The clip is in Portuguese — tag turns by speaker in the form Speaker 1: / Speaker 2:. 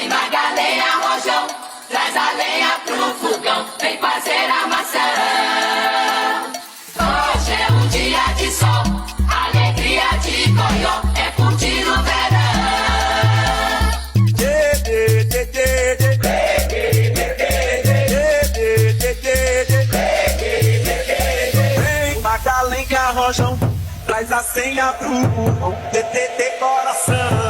Speaker 1: Vem Magalhães Rojão, traz a lenha pro fogão, vem fazer a maçã. Hoje é um dia de sol, alegria de coió, é curtir o verão.
Speaker 2: Vem Magalhães Rojão, traz a senha pro fogão, TTT coração.